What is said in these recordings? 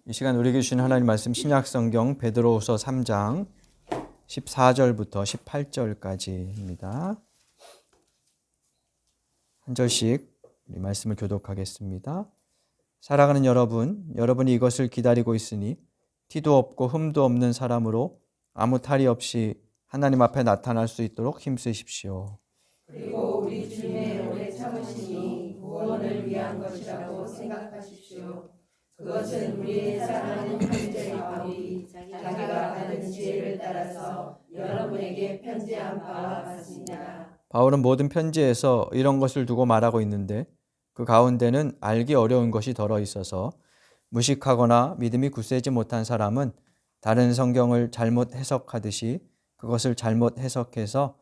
이 시간 우리에게 주신 하나님 말씀 신약성경 베드로후서 3장 14절부터 18절까지입니다. 한 절씩 우리 말씀을 교독하겠습니다. 사랑하는 여러분, 여러분이 이것을 기다리고 있으니 티도 없고 흠도 없는 사람으로 아무 탈이 없이 하나님 앞에 나타날 수 있도록 힘쓰십시오. 그리고 우리 주님의 오래 참으심이 구원을 위한 것이라고 생각하십시오. 그것은 우리의 사랑하는 형제 바울이 자기가 받은 지혜를 따라서 여러분에게 편지한 바와 같습니다. 바울은 모든 편지에서 이런 것을 두고 말하고 있는데 그 가운데는 알기 어려운 것이 덜어 있어서 무식하거나 믿음이 굳세지 못한 사람은 다른 성경을 잘못 해석하듯이 그것을 잘못 해석해서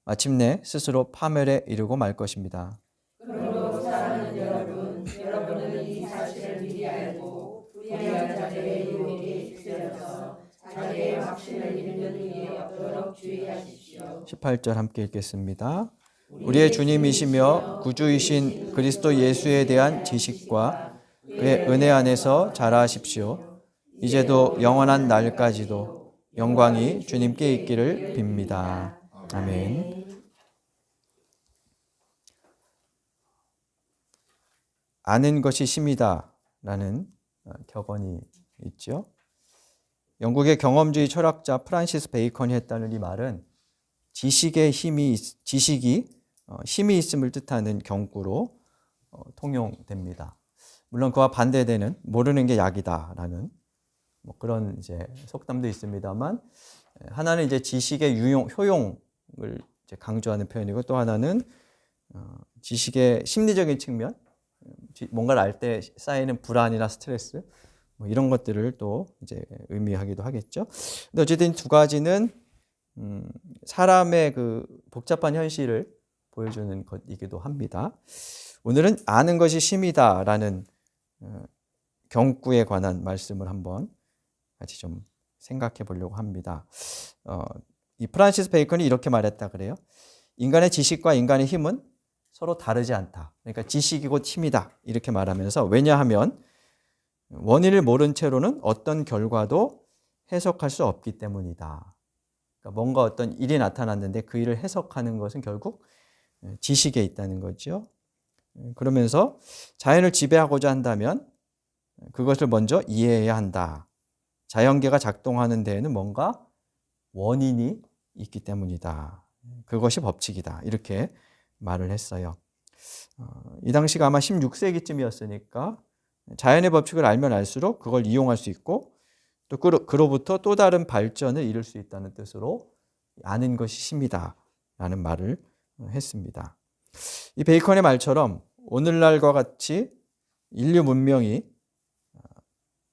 마침내 스스로 파멸에 이르고 말 것입니다. 그러므로 사랑하는 여러분, 여러분은 이 사실을 미리 알고 불의한 자들의 유혹에 휩쓸려서 자기의 확신을 잃는 일이 없도록 주의하십시오. 18절 함께 읽겠습니다. 우리의 주님이시며 구주이신 그리스도 예수에 대한 지식과 그의 은혜 안에서 자라십시오. 이제도 영원한 날까지도 영광이 주님께 있기를 빕니다. 아멘. 아는 것이 힘이다 라는 격언이 있죠. 영국의 경험주의 철학자 프란시스 베이컨이 했다는 이 말은 지식이 힘이 있음을 뜻하는 경구로 통용됩니다. 물론 그와 반대되는 모르는 게 약이다라는 그런 이제 속담도 있습니다만, 하나는 이제 지식의 효용을 이제 강조하는 표현이고, 또 하나는 지식의 심리적인 측면, 뭔가를 알 때 쌓이는 불안이나 스트레스, 이런 것들을 또 이제 의미하기도 하겠죠. 근데 어쨌든 두 가지는 사람의 그 복잡한 현실을 보여주는 것이기도 합니다. 오늘은 아는 것이 힘이다라는 경구에 관한 말씀을 한번 같이 좀 생각해 보려고 합니다. 이 프란시스 베이컨이 이렇게 말했다 그래요. 인간의 지식과 인간의 힘은 서로 다르지 않다. 그러니까 지식이 곧 힘이다. 이렇게 말하면서, 왜냐하면 원인을 모른 채로는 어떤 결과도 해석할 수 없기 때문이다. 그러니까 뭔가 어떤 일이 나타났는데 그 일을 해석하는 것은 결국 지식에 있다는 거죠. 그러면서 자연을 지배하고자 한다면 그것을 먼저 이해해야 한다. 자연계가 작동하는 데에는 뭔가 원인이 있기 때문이다. 그것이 법칙이다. 이렇게 말을 했어요. 이 당시가 아마 16세기쯤이었으니까 자연의 법칙을 알면 알수록 그걸 이용할 수 있고, 또 그로부터 또 다른 발전을 이룰 수 있다는 뜻으로 아는 것이 힘이다 라는 말을 했습니다. 이 베이컨의 말처럼 오늘날과 같이 인류 문명이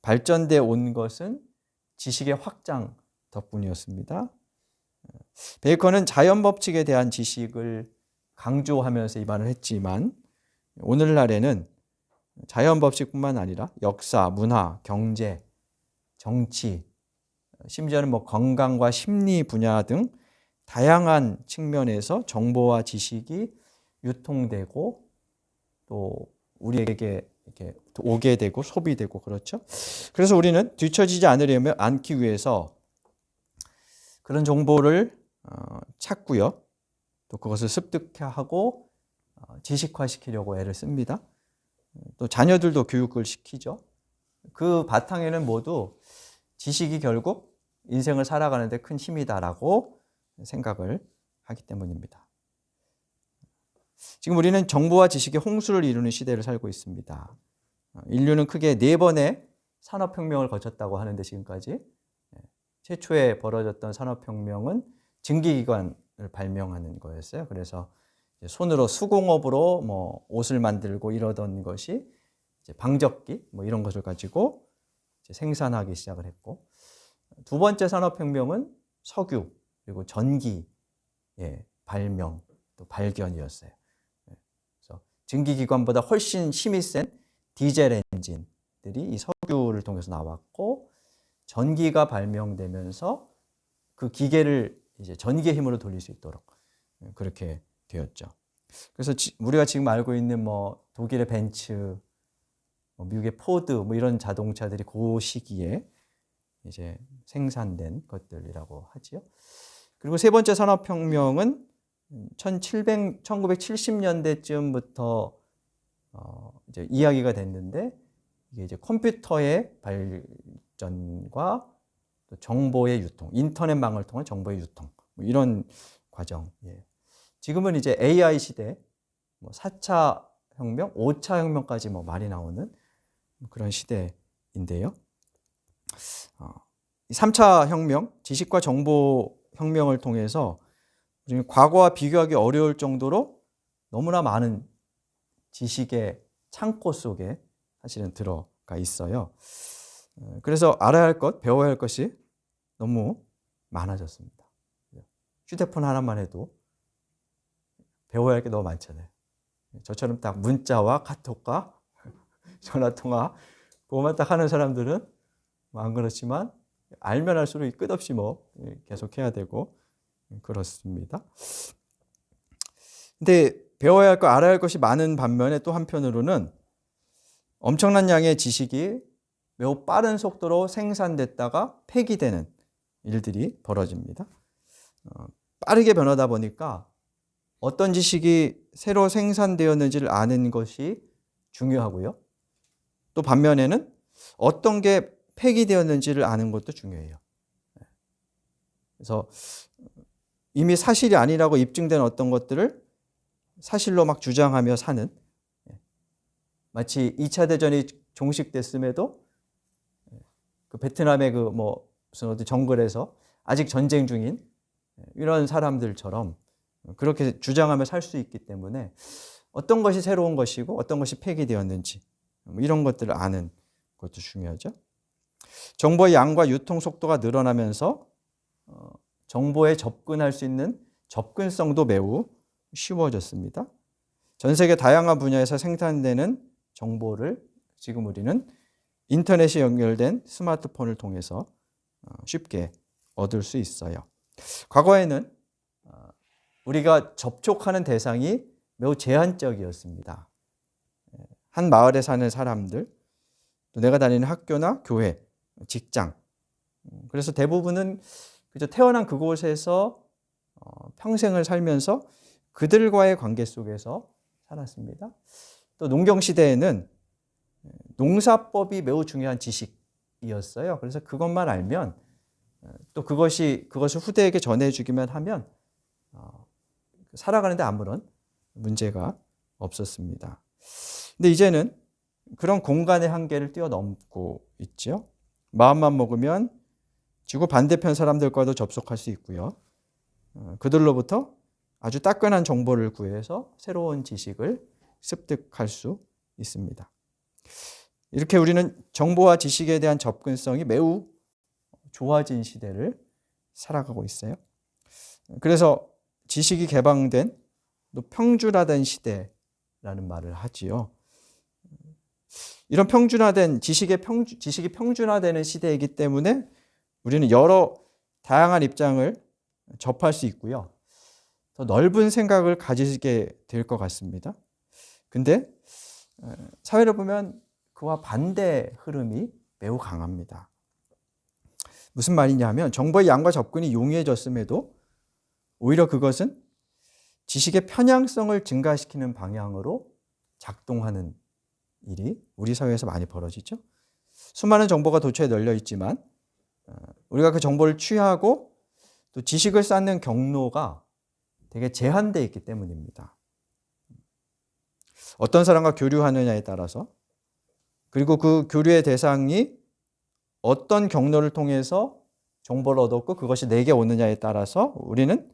발전돼 온 것은 지식의 확장 덕분이었습니다. 베이컨은 자연 법칙에 대한 지식을 강조하면서 이 말을 했지만, 오늘날에는 자연 법칙뿐만 아니라 역사, 문화, 경제, 정치, 심지어는 건강과 심리 분야 등 다양한 측면에서 정보와 지식이 유통되고 또 우리에게 이렇게 오게 되고 소비되고 그렇죠. 그래서 우리는 뒤처지지 않기 위해서 그런 정보를 찾고요. 또 그것을 습득하고 지식화시키려고 애를 씁니다. 또 자녀들도 교육을 시키죠. 그 바탕에는 모두 지식이 결국 인생을 살아가는 데 큰 힘이다라고 생각을 하기 때문입니다. 지금 우리는 정보와 지식의 홍수를 이루는 시대를 살고 있습니다. 인류는 크게 4번의 산업혁명을 거쳤다고 하는데, 지금까지 최초에 벌어졌던 산업혁명은 증기기관을 발명하는 거였어요. 그래서 손으로 수공업으로 옷을 만들고 이러던 것이 이제 방적기 이런 것을 가지고 이제 생산하기 시작을 했고, 두 번째 산업혁명은 석유 그리고 전기의 발명 또 발견이었어요. 그래서 증기기관보다 훨씬 힘이 센 디젤 엔진들이 이 석유를 통해서 나왔고, 전기가 발명되면서 그 기계를 이제 전기의 힘으로 돌릴 수 있도록 그렇게 되었죠. 그래서 우리가 지금 알고 있는 독일의 벤츠, 미국의 포드 뭐 이런 자동차들이 그 시기에 이제 생산된 것들이라고 하지요. 그리고 세 번째 산업혁명은 1970년대쯤부터 이제 이야기가 됐는데 이게 이제 컴퓨터의 발전과 또 정보의 유통, 인터넷망을 통한 정보의 유통 뭐 이런 과정. 예. 지금은 이제 AI 시대, 뭐 4차 혁명, 5차 혁명까지 뭐 말이 나오는 그런 시대인데요. 3차 혁명, 지식과 정보 혁명을 통해서 우리는 과거와 비교하기 어려울 정도로 너무나 많은 지식의 창고 속에 사실은 들어가 있어요. 그래서 알아야 할 것, 배워야 할 것이 너무 많아졌습니다. 휴대폰 하나만 해도 배워야 할 게 너무 많잖아요. 저처럼 딱 문자와 카톡과 전화통화 그것만 딱 하는 사람들은 안 그렇지만 알면 할수록 끝없이 뭐 계속 해야 되고 그렇습니다. 근데 배워야 할 거, 알아야 할 것이 많은 반면에 또 한편으로는 엄청난 양의 지식이 매우 빠른 속도로 생산됐다가 폐기되는 일들이 벌어집니다. 빠르게 변하다 보니까 어떤 지식이 새로 생산되었는지를 아는 것이 중요하고요. 또 반면에는 어떤 게 폐기되었는지를 아는 것도 중요해요. 그래서 이미 사실이 아니라고 입증된 어떤 것들을 사실로 막 주장하며 사는, 마치 2차 대전이 종식됐음에도 그 베트남의 그 뭐 무슨 어디 정글에서 아직 전쟁 중인 이런 사람들처럼 그렇게 주장하며 살 수 있기 때문에 어떤 것이 새로운 것이고 어떤 것이 폐기되었는지 이런 것들을 아는 것도 중요하죠. 정보의 양과 유통 속도가 늘어나면서 정보에 접근할 수 있는 접근성도 매우 쉬워졌습니다. 전 세계 다양한 분야에서 생산되는 정보를 지금 우리는 인터넷이 연결된 스마트폰을 통해서 쉽게 얻을 수 있어요. 과거에는 우리가 접촉하는 대상이 매우 제한적이었습니다. 한 마을에 사는 사람들, 또 내가 다니는 학교나 교회, 직장. 그래서 대부분은 그저 태어난 그곳에서 평생을 살면서 그들과의 관계 속에서 살았습니다. 또 농경시대에는 농사법이 매우 중요한 지식이었어요. 그래서 그것만 알면 또 그것을 후대에게 전해주기만 하면 살아가는데 아무런 문제가 없었습니다. 근데 이제는 그런 공간의 한계를 뛰어넘고 있죠. 마음만 먹으면 지구 반대편 사람들과도 접속할 수 있고요. 그들로부터 아주 따끈한 정보를 구해서 새로운 지식을 습득할 수 있습니다. 이렇게 우리는 정보와 지식에 대한 접근성이 매우 좋아진 시대를 살아가고 있어요. 그래서 지식이 개방된 또 평준화된 시대라는 말을 하지요. 이런 평준화된 지식이 평준화되는 시대이기 때문에 우리는 여러 다양한 입장을 접할 수 있고요. 더 넓은 생각을 가지게 될 것 같습니다. 근데 사회를 보면 그와 반대 흐름이 매우 강합니다. 무슨 말이냐 하면 정보의 양과 접근이 용이해졌음에도 오히려 그것은 지식의 편향성을 증가시키는 방향으로 작동하는 일이 우리 사회에서 많이 벌어지죠. 수많은 정보가 도처에 널려 있지만 우리가 그 정보를 취하고 또 지식을 쌓는 경로가 되게 제한되어 있기 때문입니다. 어떤 사람과 교류하느냐에 따라서, 그리고 그 교류의 대상이 어떤 경로를 통해서 정보를 얻었고 그것이 내게 오느냐에 따라서 우리는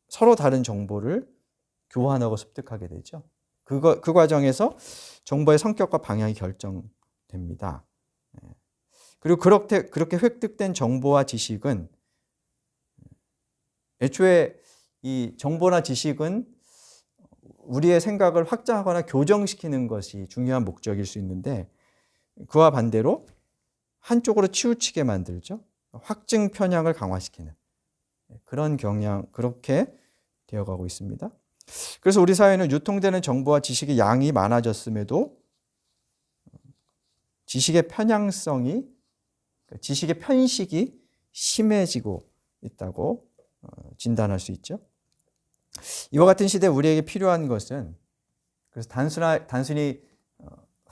서로 다른 정보를 교환하고 습득하게 되죠. 그 과정에서 정보의 성격과 방향이 결정됩니다. 그리고 그렇게 획득된 정보와 지식은 애초에 이 정보나 지식은 우리의 생각을 확장하거나 교정시키는 것이 중요한 목적일 수 있는데 그와 반대로 한쪽으로 치우치게 만들죠. 확증 편향을 강화시키는 그런 경향, 그렇게 되어가고 있습니다. 그래서 우리 사회는 유통되는 정보와 지식의 양이 많아졌음에도 지식의 편향성이, 지식의 편식이 심해지고 있다고 진단할 수 있죠. 이와 같은 시대에 우리에게 필요한 것은 그래서 단순히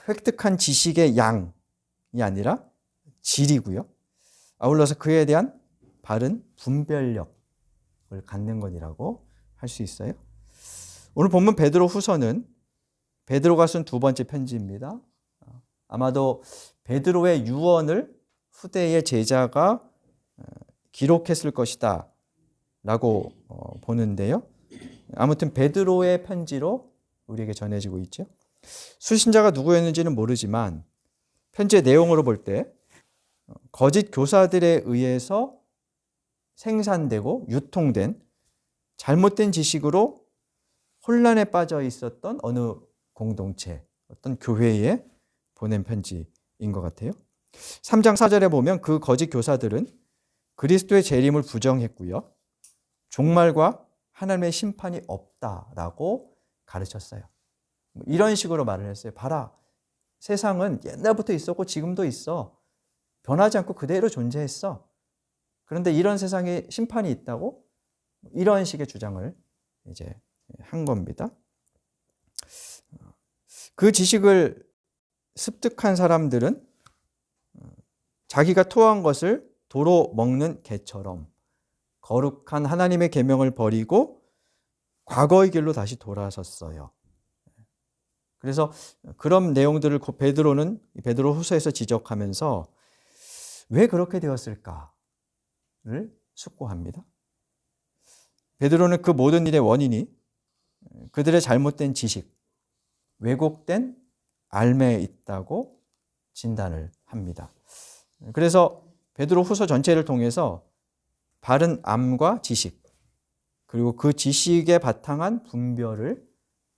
획득한 지식의 양이 아니라 질이고요. 아울러서 그에 대한 바른 분별력을 갖는 것이라고 할 수 있어요. 오늘 본문 베드로 후서는 베드로가 쓴 두 번째 편지입니다. 아마도 베드로의 유언을 후대의 제자가 기록했을 것이다 라고 보는데요. 아무튼 베드로의 편지로 우리에게 전해지고 있죠. 수신자가 누구였는지는 모르지만 편지의 내용으로 볼 때 거짓 교사들에 의해서 생산되고 유통된 잘못된 지식으로 혼란에 빠져 있었던 어느 공동체, 어떤 교회에 보낸 편지인 것 같아요. 3장 4절에 보면 그 거짓 교사들은 그리스도의 재림을 부정했고요. 종말과 하나님의 심판이 없다라고 가르쳤어요. 이런 식으로 말을 했어요. 봐라, 세상은 옛날부터 있었고 지금도 있어. 변하지 않고 그대로 존재했어. 그런데 이런 세상에 심판이 있다고? 이런 식의 주장을 이제 한 겁니다. 그 지식을 습득한 사람들은 자기가 토한 것을 도로 먹는 개처럼 거룩한 하나님의 계명을 버리고 과거의 길로 다시 돌아섰어요. 그래서 그런 내용들을 베드로 후서에서 지적하면서 왜 그렇게 되었을까를 숙고합니다. 베드로는 그 모든 일의 원인이 그들의 잘못된 지식, 왜곡된 삶에 있다고 진단을 합니다. 그래서 베드로 후서 전체를 통해서 바른 암과 지식, 그리고 그 지식에 바탕한 분별을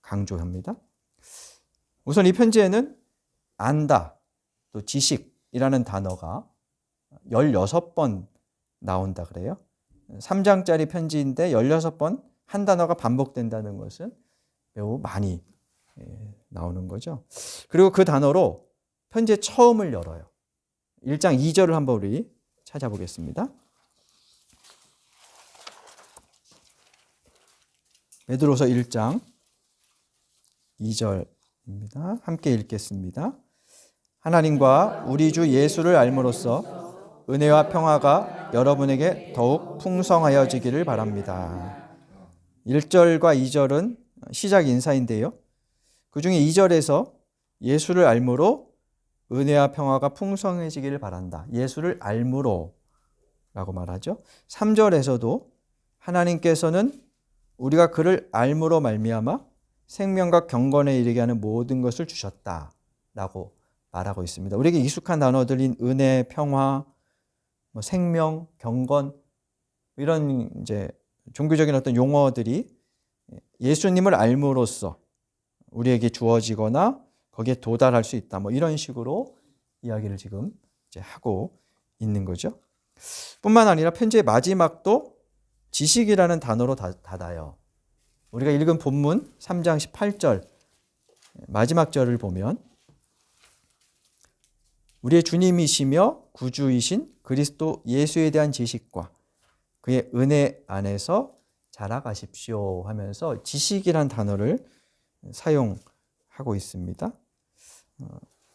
강조합니다. 우선 이 편지에는 안다, 또 지식이라는 단어가 16번 나온다 그래요. 3장짜리 편지인데 16번 한 단어가 반복된다는 것은 매우 많이 나오는 거죠. 그리고 그 단어로 편지의 처음을 열어요. 1장 2절을 한번 우리 찾아보겠습니다. 베드로서 1장 2절입니다. 함께 읽겠습니다. 하나님과 우리 주 예수를 알므로써 은혜와 평화가 여러분에게 더욱 풍성하여지기를 바랍니다. 1절과 2절은 시작 인사인데요. 그중에 2절에서 예수를 알므로 은혜와 평화가 풍성해지기를 바란다. 예수를 알므로 라고 말하죠. 3절에서도 하나님께서는 우리가 그를 알므로 말미암아 생명과 경건에 이르게 하는 모든 것을 주셨다라고 말하고 있습니다. 우리에게 익숙한 단어들인 은혜, 평화, 생명, 경건 이런 이제 종교적인 어떤 용어들이 예수님을 알므로써 우리에게 주어지거나 거기에 도달할 수 있다. 이런 식으로 이야기를 지금 이제 하고 있는 거죠. 뿐만 아니라 편지의 마지막도 지식이라는 단어로 닫아요. 우리가 읽은 본문 3장 18절 마지막 절을 보면 우리의 주님이시며 구주이신 그리스도 예수에 대한 지식과 그의 은혜 안에서 자라가십시오 하면서 지식이란 단어를 사용하고 있습니다.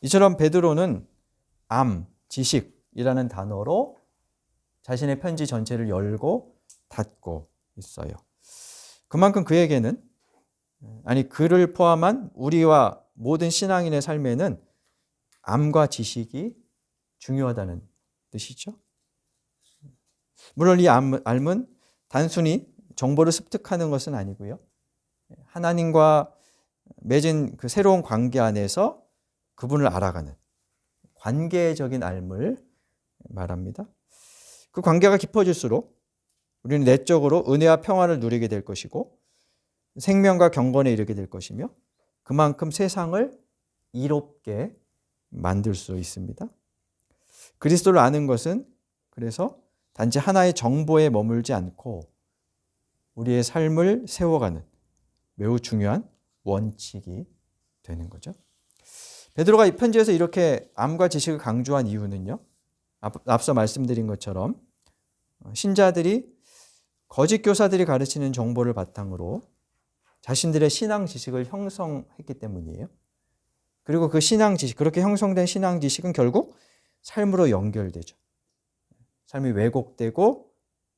이처럼 베드로는 암, 지식이라는 단어로 자신의 편지 전체를 열고 닫고 있어요. 그만큼 그에게는 그를 포함한 우리와 모든 신앙인의 삶에는 암과 지식이 중요하다는 뜻이죠. 물론 이 암은 단순히 정보를 습득하는 것은 아니고요. 하나님과 맺은 그 새로운 관계 안에서 그분을 알아가는 관계적인 삶을 말합니다. 그 관계가 깊어질수록 우리는 내적으로 은혜와 평화를 누리게 될 것이고 생명과 경건에 이르게 될 것이며 그만큼 세상을 이롭게 만들 수 있습니다. 그리스도를 아는 것은 그래서 단지 하나의 정보에 머물지 않고 우리의 삶을 세워가는 매우 중요한 원칙이 되는 거죠. 베드로가 이 편지에서 이렇게 암과 지식을 강조한 이유는요. 앞서 말씀드린 것처럼 신자들이 거짓 교사들이 가르치는 정보를 바탕으로 자신들의 신앙 지식을 형성했기 때문이에요. 그리고 그 신앙 지식, 그렇게 형성된 신앙 지식은 결국 삶으로 연결되죠. 삶이 왜곡되고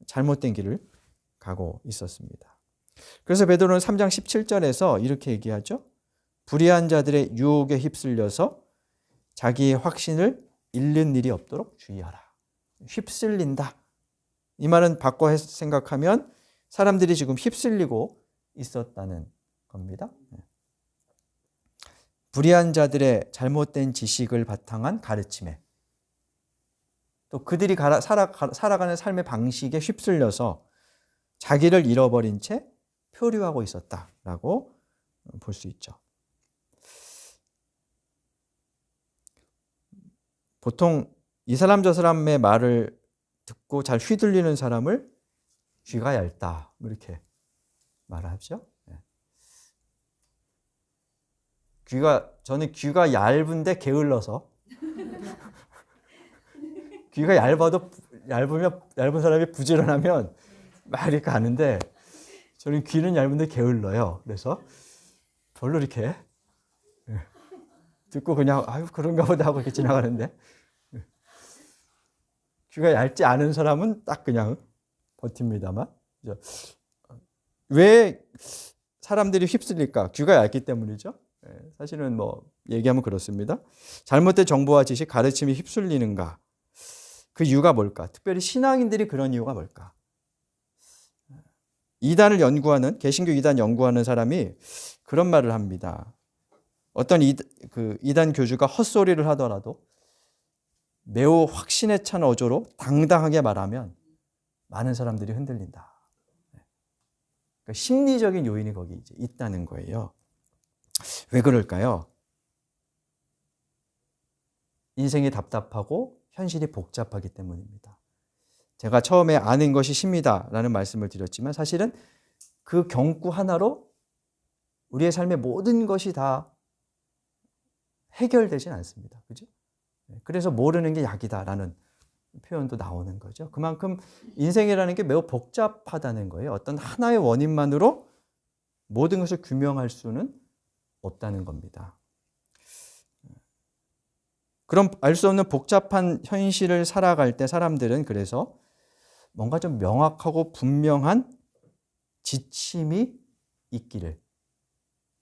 잘못된 길을 가고 있었습니다. 그래서 베드로는 3장 17절에서 이렇게 얘기하죠. 불의한 자들의 유혹에 휩쓸려서 자기의 확신을 잃는 일이 없도록 주의하라. 휩쓸린다. 이 말은 바꿔 생각하면 사람들이 지금 휩쓸리고 있었다는 겁니다. 불의한 자들의 잘못된 지식을 바탕한 가르침에 또 그들이 살아가는 삶의 방식에 휩쓸려서 자기를 잃어버린 채 표류하고 있었다라고 볼 수 있죠. 보통 이 사람 저 사람의 말을 듣고 잘 휘둘리는 사람을 귀가 얇다 이렇게 말하죠. 저는 귀가 얇은데 게을러서 귀가 얇은 사람이 부지런하면 막 이렇게 가는데 저는 귀는 얇은데 게을러요. 그래서 별로 이렇게 듣고 그냥 아유 그런가 보다 하고 이렇게 지나가는데 귀가 얇지 않은 사람은 딱 그냥 버팁니다만 왜 사람들이 휩쓸릴까? 귀가 얇기 때문이죠. 사실은 얘기하면 그렇습니다. 잘못된 정보와 지식, 가르침이 휩쓸리는가? 그 이유가 뭘까? 특별히 신앙인들이 그런 이유가 뭘까? 개신교 이단 연구하는 사람이 그런 말을 합니다. 어떤 이단 교주가 헛소리를 하더라도 매우 확신에 찬 어조로 당당하게 말하면 많은 사람들이 흔들린다. 그러니까 심리적인 요인이 거기 이제 있다는 거예요. 왜 그럴까요? 인생이 답답하고 현실이 복잡하기 때문입니다. 제가 처음에 아는 것이 심이다라는 말씀을 드렸지만 사실은 그 경구 하나로 우리의 삶의 모든 것이 다 해결되진 않습니다. 그죠? 그래서 모르는 게 약이다라는 표현도 나오는 거죠. 그만큼 인생이라는 게 매우 복잡하다는 거예요. 어떤 하나의 원인만으로 모든 것을 규명할 수는 없다는 겁니다. 그럼 알 수 없는 복잡한 현실을 살아갈 때 사람들은 그래서 뭔가 좀 명확하고 분명한 지침이 있기를,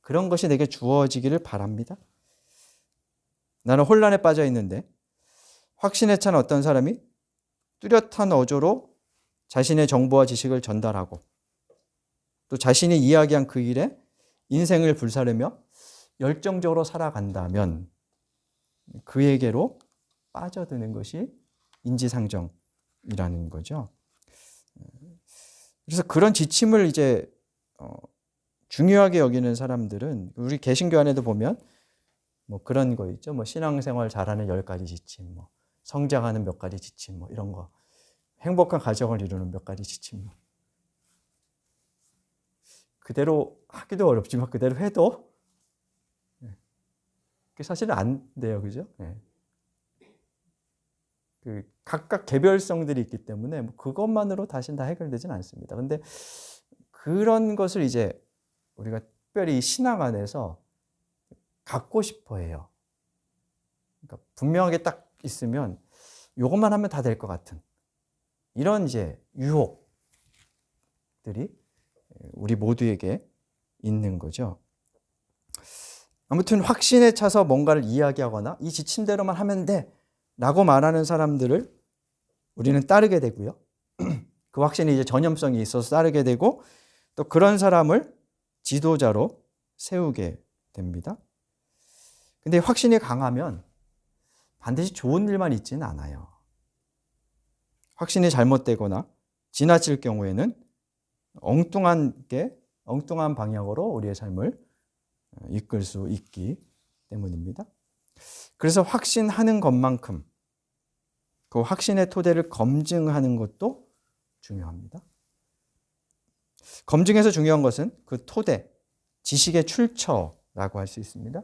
그런 것이 내게 주어지기를 바랍니다. 나는 혼란에 빠져 있는데 확신에 찬 어떤 사람이 뚜렷한 어조로 자신의 정보와 지식을 전달하고 또 자신이 이야기한 그 일에 인생을 불사르며 열정적으로 살아간다면 그에게로 빠져드는 것이 인지상정이라는 거죠. 그래서 그런 지침을 이제 중요하게 여기는 사람들은 우리 개신교 안에도 보면 그런 거 있죠. 신앙생활 잘하는 10가지 지침, 성장하는 몇 가지 지침, 이런 거. 행복한 가정을 이루는 몇 가지 지침. 그대로 하기도 어렵지만 그대로 해도 그게 사실은 안 돼요. 그죠? 각각 개별성들이 있기 때문에 그것만으로 다시는 다 해결되지는 않습니다. 근데 그런 것을 이제 우리가 특별히 신앙 안에서 갖고 싶어 해요. 그러니까 분명하게 딱 있으면 이것만 하면 다 될 것 같은 이런 이제 유혹들이 우리 모두에게 있는 거죠. 아무튼 확신에 차서 뭔가를 이야기하거나 이 지침대로만 하면 돼 라고 말하는 사람들을 우리는 따르게 되고요. 그 확신이 이제 전염성이 있어서 따르게 되고 또 그런 사람을 지도자로 세우게 됩니다. 근데 확신이 강하면 반드시 좋은 일만 있지는 않아요. 확신이 잘못되거나 지나칠 경우에는 엉뚱한 방향으로 우리의 삶을 이끌 수 있기 때문입니다. 그래서 확신하는 것만큼 그 확신의 토대를 검증하는 것도 중요합니다. 검증에서 중요한 것은 그 토대, 지식의 출처라고 할 수 있습니다.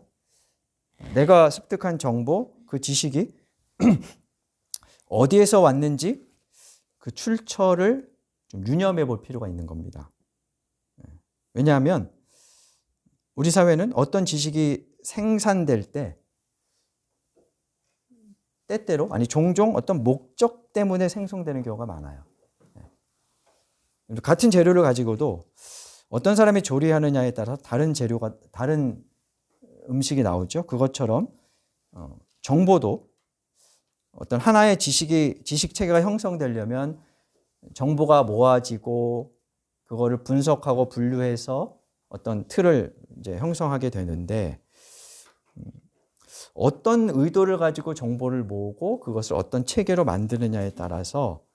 내가 습득한 정보, 그 지식이 어디에서 왔는지 그 출처를 좀 유념해 볼 필요가 있는 겁니다. 왜냐하면 우리 사회는 어떤 지식이 생산될 때 때때로 아니 종종 어떤 목적 때문에 생성되는 경우가 많아요. 같은 재료를 가지고도 어떤 사람이 조리하느냐에 따라 다른 재료가 다른 음식이 나오죠. 그것처럼 정보도 어떤 하나의 지식 체계가 형성되려면 정보가 모아지고 그거를 분석하고 분류해서 어떤 틀을 이제 형성하게 되는데 어떤 의도를 가지고 정보를 모으고 그것을 어떤 체계로 만드느냐에 따라서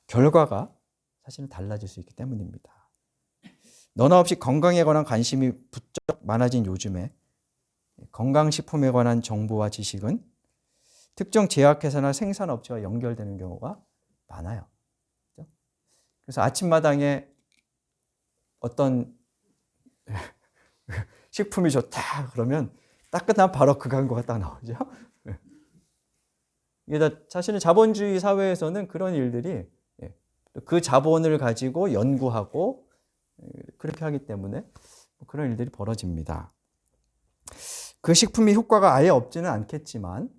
결과가 사실은 달라질 수 있기 때문입니다. 너나 없이 건강에 관한 관심이 부쩍 많아진 요즘에 건강식품에 관한 정보와 지식은 특정 제약회사나 생산업체와 연결되는 경우가 많아요. 그래서 아침마당에 어떤 식품이 좋다 그러면 따끈한 바로 그 광고가 딱 나오죠. 이게 다 사실은 자본주의 사회에서는 그런 일들이 그 자본을 가지고 연구하고 그렇게 하기 때문에 그런 일들이 벌어집니다. 그 식품이 효과가 아예 없지는 않겠지만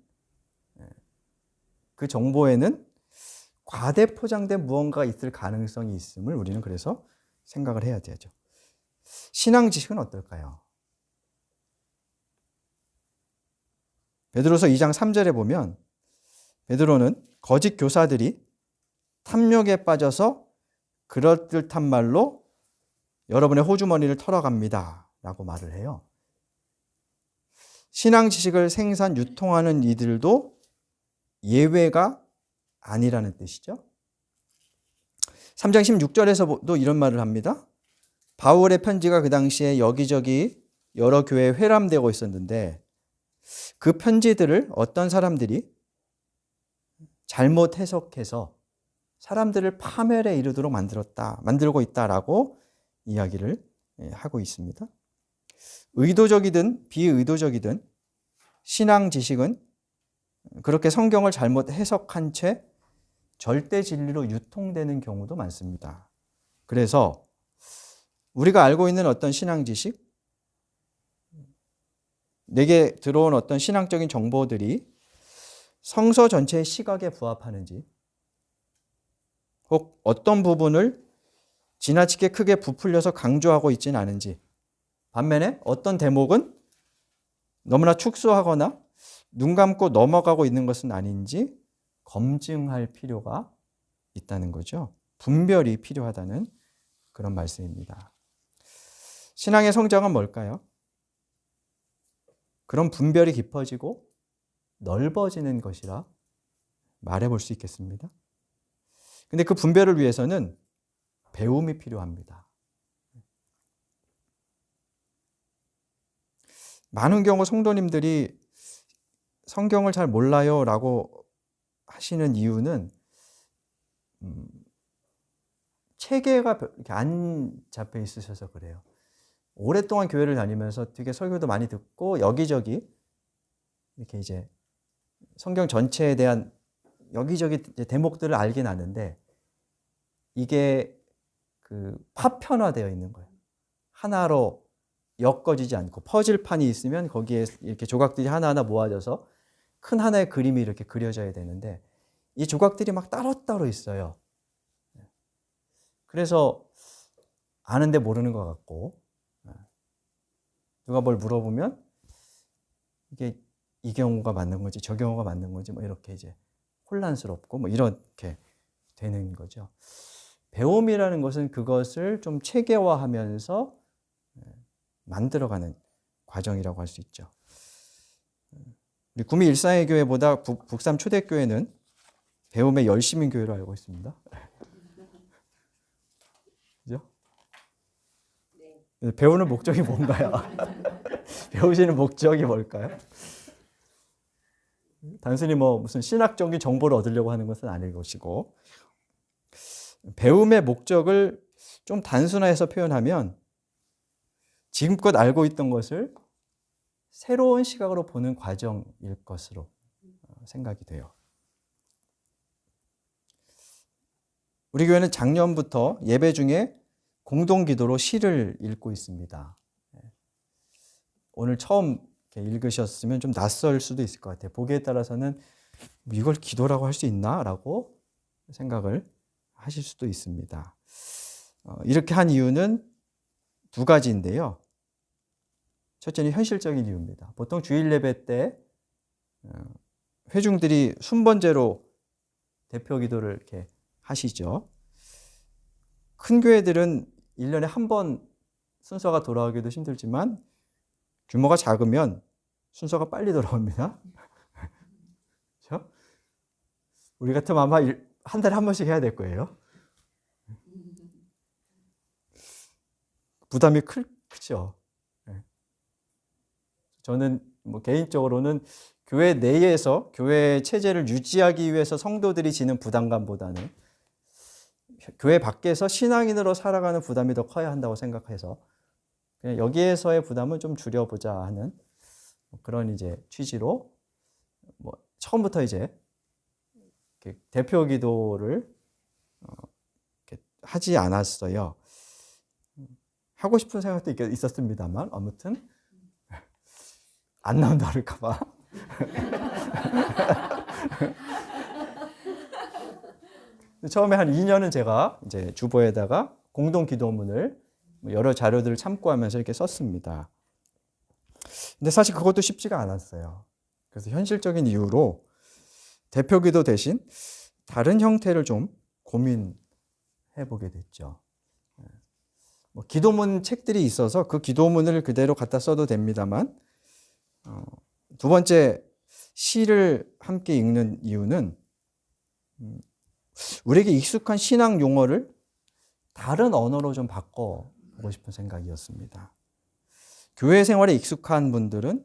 그 정보에는 과대 포장된 무언가가 있을 가능성이 있음을 우리는 그래서 생각을 해야 되죠. 신앙 지식은 어떨까요? 베드로서 2장 3절에 보면 베드로는 거짓 교사들이 탐욕에 빠져서 그럴듯한 말로 여러분의 호주머니를 털어갑니다 라고 말을 해요. 신앙 지식을 생산, 유통하는 이들도 예외가 아니라는 뜻이죠. 3장 16절에서도 이런 말을 합니다. 바울의 편지가 그 당시에 여기저기 여러 교회에 회람되고 있었는데 그 편지들을 어떤 사람들이 잘못 해석해서 사람들을 파멸에 이르도록 만들고 있다라고 이야기를 하고 있습니다. 의도적이든 비의도적이든 신앙 지식은 그렇게 성경을 잘못 해석한 채 절대 진리로 유통되는 경우도 많습니다. 그래서 우리가 알고 있는 어떤 신앙 지식, 내게 들어온 어떤 신앙적인 정보들이 성서 전체의 시각에 부합하는지 혹 어떤 부분을 지나치게 크게 부풀려서 강조하고 있지는 않은지, 반면에 어떤 대목은 너무나 축소하거나 눈 감고 넘어가고 있는 것은 아닌지 검증할 필요가 있다는 거죠. 분별이 필요하다는 그런 말씀입니다. 신앙의 성장은 뭘까요? 그런 분별이 깊어지고 넓어지는 것이라 말해볼 수 있겠습니다. 근데 그 분별을 위해서는 배움이 필요합니다. 많은 경우 성도님들이 성경을 잘 몰라요 라고 하시는 이유는 체계가 이렇게 안 잡혀 있으셔서 그래요. 오랫동안 교회를 다니면서 되게 설교도 많이 듣고 여기저기 이렇게 이제 성경 전체에 대한 여기저기 대목들을 알긴 아는데 이게 그 파편화되어 있는 거예요. 하나로 엮어지지 않고 퍼즐판이 있으면 거기에 이렇게 조각들이 하나하나 모아져서 큰 하나의 그림이 이렇게 그려져야 되는데 이 조각들이 막 따로따로 있어요. 그래서 아는데 모르는 것 같고 누가 뭘 물어보면 이게 이 경우가 맞는 건지 저 경우가 맞는 건지 뭐 이렇게 이제 혼란스럽고 뭐 이렇게 되는 거죠. 배움이라는 것은 그것을 좀 체계화하면서 만들어가는 과정이라고 할 수 있죠. 우리 구미 일상의 교회보다 북삼 초대교회는 배움의 열심인 교회로 알고 있습니다. 그죠? 네. 배우는 목적이 뭔가요? 배우시는 목적이 뭘까요? 단순히 뭐 무슨 신학적인 정보를 얻으려고 하는 것은 아닐 것이고 배움의 목적을 좀 단순화해서 표현하면 지금껏 알고 있던 것을 새로운 시각으로 보는 과정일 것으로 생각이 돼요. 우리 교회는 작년부터 예배 중에 공동기도로 시를 읽고 있습니다. 오늘 처음 읽으셨으면 좀 낯설 수도 있을 것 같아요. 보기에 따라서는 이걸 기도라고 할 수 있나? 라고 생각을 하실 수도 있습니다. 이렇게 한 이유는 두 가지인데요. 첫째는 현실적인 이유입니다. 보통 주일 예배 때 회중들이 순번제로 대표 기도를 이렇게 하시죠. 큰 교회들은 1년에 한 번 순서가 돌아오기도 힘들지만 규모가 작으면 순서가 빨리 돌아옵니다. 그렇죠? 우리 같으면 아마 한 달에 한 번씩 해야 될 거예요. 부담이 크죠. 저는 개인적으로는 교회 내에서 교회 체제를 유지하기 위해서 성도들이 지는 부담감보다는 교회 밖에서 신앙인으로 살아가는 부담이 더 커야 한다고 생각해서 그냥 여기에서의 부담은 좀 줄여보자 하는 그런 이제 취지로 처음부터 이제 대표 기도를 하지 않았어요. 하고 싶은 생각도 있었습니다만 아무튼 안 나온다 그럴까봐. 처음에 한 2년은 제가 이제 주보에다가 공동 기도문을 여러 자료들을 참고하면서 이렇게 썼습니다. 근데 사실 그것도 쉽지가 않았어요. 그래서 현실적인 이유로 대표 기도 대신 다른 형태를 좀 고민해 보게 됐죠. 기도문 책들이 있어서 그 기도문을 그대로 갖다 써도 됩니다만 두 번째 시를 함께 읽는 이유는 우리에게 익숙한 신앙 용어를 다른 언어로 좀 바꿔보고 싶은 생각이었습니다. 교회 생활에 익숙한 분들은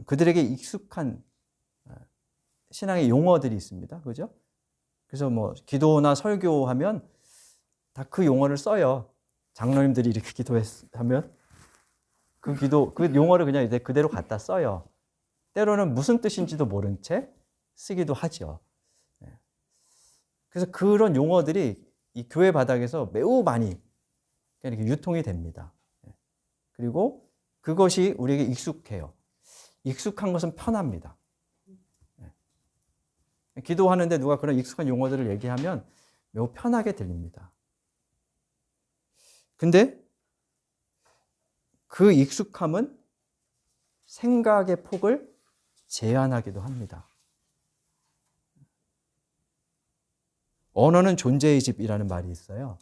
그들에게 익숙한 신앙의 용어들이 있습니다. 그죠? 그래서 기도나 설교하면 다 그 용어를 써요. 장로님들이 이렇게 기도하면 그 용어를 그냥 이제 그대로 갖다 써요. 때로는 무슨 뜻인지도 모른 채 쓰기도 하죠. 그래서 그런 용어들이 이 교회 바닥에서 매우 많이 이렇게 유통이 됩니다. 그리고 그것이 우리에게 익숙해요. 익숙한 것은 편합니다. 기도하는데 누가 그런 익숙한 용어들을 얘기하면 매우 편하게 들립니다. 근데 그 익숙함은 생각의 폭을 제한하기도 합니다. 언어는 존재의 집이라는 말이 있어요.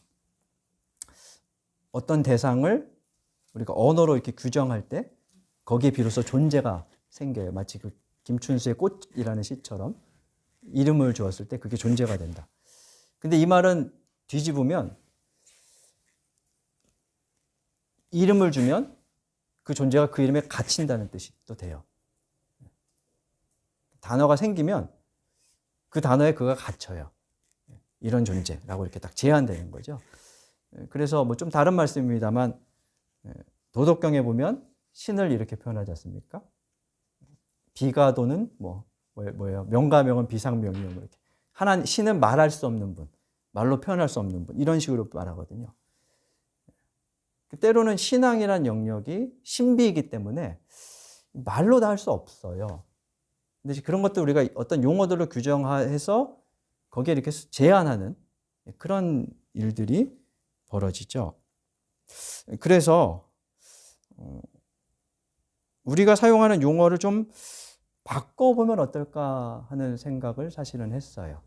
어떤 대상을 우리가 언어로 이렇게 규정할 때 거기에 비로소 존재가 생겨요. 마치 그 김춘수의 꽃이라는 시처럼 이름을 주었을 때 그게 존재가 된다. 근데 이 말은 뒤집으면 이름을 주면 그 존재가 그 이름에 갇힌다는 뜻이 또 돼요. 단어가 생기면 그 단어에 그가 갇혀요. 이런 존재라고 이렇게 딱 제한되는 거죠. 그래서 좀 다른 말씀입니다만 도덕경에 보면 신을 이렇게 표현하지 않습니까? 비가 도는 뭐예요? 명과 명은 비상명이요. 이렇게 신은 말할 수 없는 분, 말로 표현할 수 없는 분 이런 식으로 말하거든요. 때로는 신앙이란 영역이 신비이기 때문에 말로 다 할 수 없어요. 근데 그런 것도 우리가 어떤 용어들로 규정해서 거기에 이렇게 제한하는 그런 일들이 벌어지죠. 그래서 우리가 사용하는 용어를 좀 바꿔보면 어떨까 하는 생각을 사실은 했어요.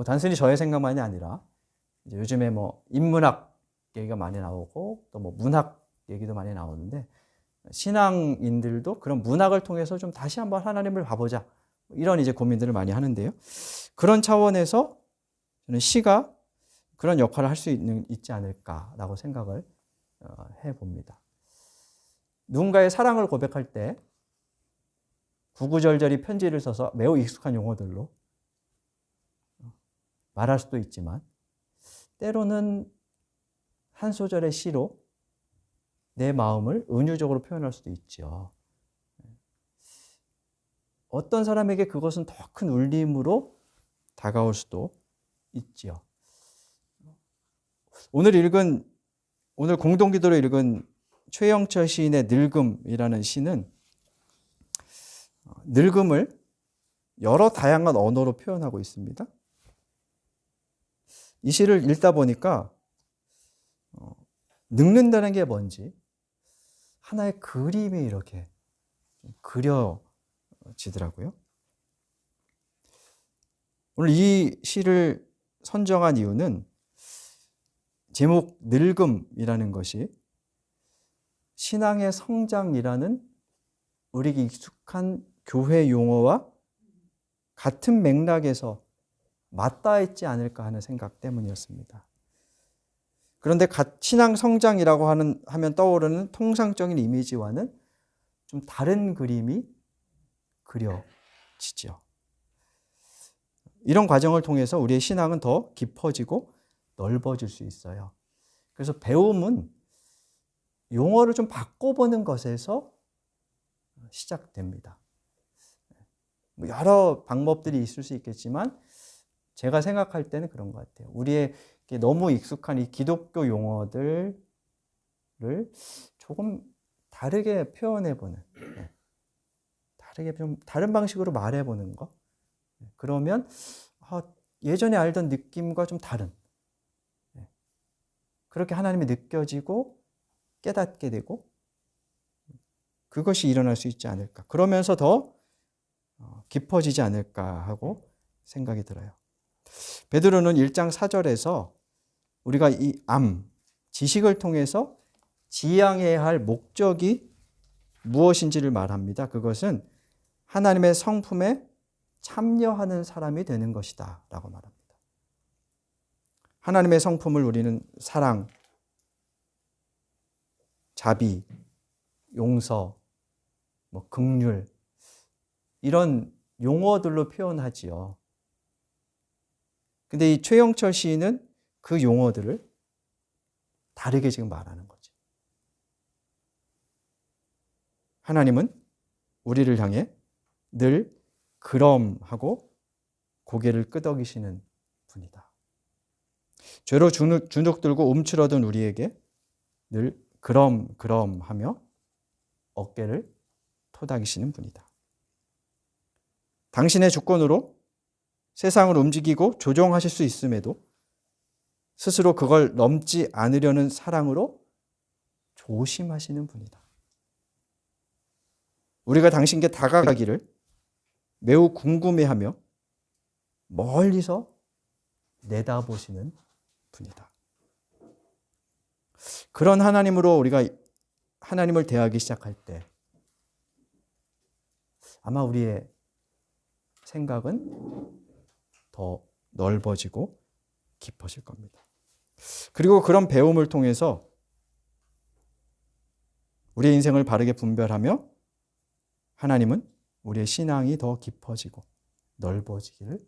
단순히 저의 생각만이 아니라 이제 요즘에 인문학 얘기가 많이 나오고 또 문학 얘기도 많이 나오는데 신앙인들도 그런 문학을 통해서 좀 다시 한번 하나님을 봐보자 이런 이제 고민들을 많이 하는데요. 그런 차원에서 저는 시가 그런 역할을 할 수 있지 않을까라고 생각을 해봅니다. 누군가의 사랑을 고백할 때 구구절절히 편지를 써서 매우 익숙한 용어들로 말할 수도 있지만 때로는 한 소절의 시로 내 마음을 은유적으로 표현할 수도 있죠. 어떤 사람에게 그것은 더 큰 울림으로 다가올 수도 있지요. 오늘 공동기도로 읽은 최영철 시인의 늙음이라는 시는 늙음을 여러 다양한 언어로 표현하고 있습니다. 이 시를 읽다 보니까 늙는다는 게 뭔지 하나의 그림이 이렇게 그려지더라고요. 오늘 이 시를 선정한 이유는 제목 늙음이라는 것이 신앙의 성장이라는 우리에게 익숙한 교회 용어와 같은 맥락에서 맞닿아 있지 않을까 하는 생각 때문이었습니다. 그런데 신앙 성장이라고 하면 떠오르는 통상적인 이미지와는 좀 다른 그림이 그려지죠. 이런 과정을 통해서 우리의 신앙은 더 깊어지고 넓어질 수 있어요. 그래서 배움은 용어를 좀 바꿔보는 것에서 시작됩니다. 여러 방법들이 있을 수 있겠지만 제가 생각할 때는 그런 것 같아요. 우리에게 너무 익숙한 이 기독교 용어들을 조금 다르게 표현해보는, 다른 방식으로 말해보는 거. 그러면 예전에 알던 느낌과 좀 다른, 그렇게 하나님이 느껴지고 깨닫게 되고 그것이 일어날 수 있지 않을까. 그러면서 더 깊어지지 않을까 하고 생각이 들어요. 베드로는 1장 4절에서 우리가 이 지식을 통해서 지향해야 할 목적이 무엇인지를 말합니다. 그것은 하나님의 성품에 참여하는 사람이 되는 것이다 라고 말합니다. 하나님의 성품을 우리는 사랑, 자비, 용서, 긍휼 이런 용어들로 표현하지요. 근데 이 최영철 시인은 그 용어들을 다르게 지금 말하는 거죠. 하나님은 우리를 향해 늘 그럼 하고 고개를 끄덕이시는 분이다. 죄로 주눅 들고 움츠러든 우리에게 늘 그럼 하며 어깨를 토닥이시는 분이다. 당신의 주권으로 세상을 움직이고 조종하실 수 있음에도 스스로 그걸 넘지 않으려는 사랑으로 조심하시는 분이다. 우리가 당신께 다가가기를 매우 궁금해하며 멀리서 내다보시는 분이다. 그런 하나님으로 우리가 하나님을 대하기 시작할 때 아마 우리의 생각은 더 넓어지고 깊어질 겁니다. 그리고 그런 배움을 통해서 우리의 인생을 바르게 분별하며 하나님은 우리의 신앙이 더 깊어지고 넓어지기를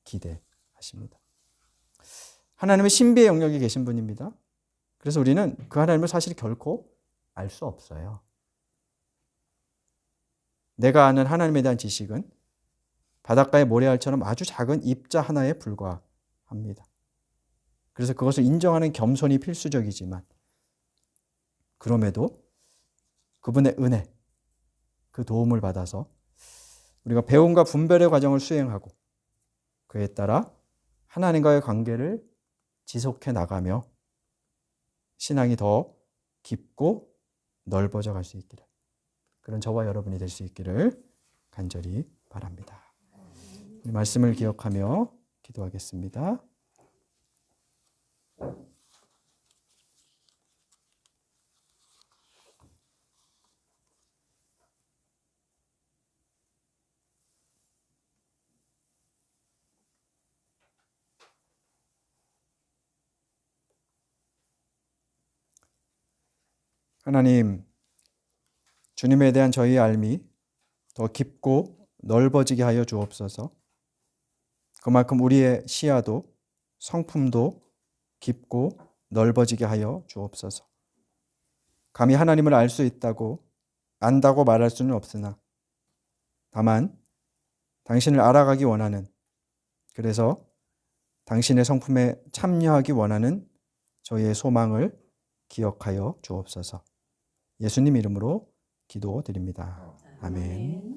기대하십니다. 하나님은 신비의 영역에 계신 분입니다. 그래서 우리는 그 하나님을 사실 결코 알 수 없어요. 내가 아는 하나님에 대한 지식은 바닷가의 모래알처럼 아주 작은 입자 하나에 불과합니다. 그래서 그것을 인정하는 겸손이 필수적이지만 그럼에도 그분의 은혜, 그 도움을 받아서 우리가 배움과 분별의 과정을 수행하고 그에 따라 하나님과의 관계를 지속해 나가며 신앙이 더 깊고 넓어져 갈 수 있기를, 그런 저와 여러분이 될 수 있기를 간절히 바랍니다. 이 말씀을 기억하며 기도하겠습니다. 하나님, 주님에 대한 저희의 알미 더 깊고 넓어지게 하여 주옵소서. 그만큼 우리의 시야도 성품도 깊고 넓어지게 하여 주옵소서. 감히 하나님을 알 수 있다고 안다고 말할 수는 없으나 다만 당신을 알아가기 원하는, 그래서 당신의 성품에 참여하기 원하는 저희의 소망을 기억하여 주옵소서. 예수님 이름으로 기도드립니다. 아멘.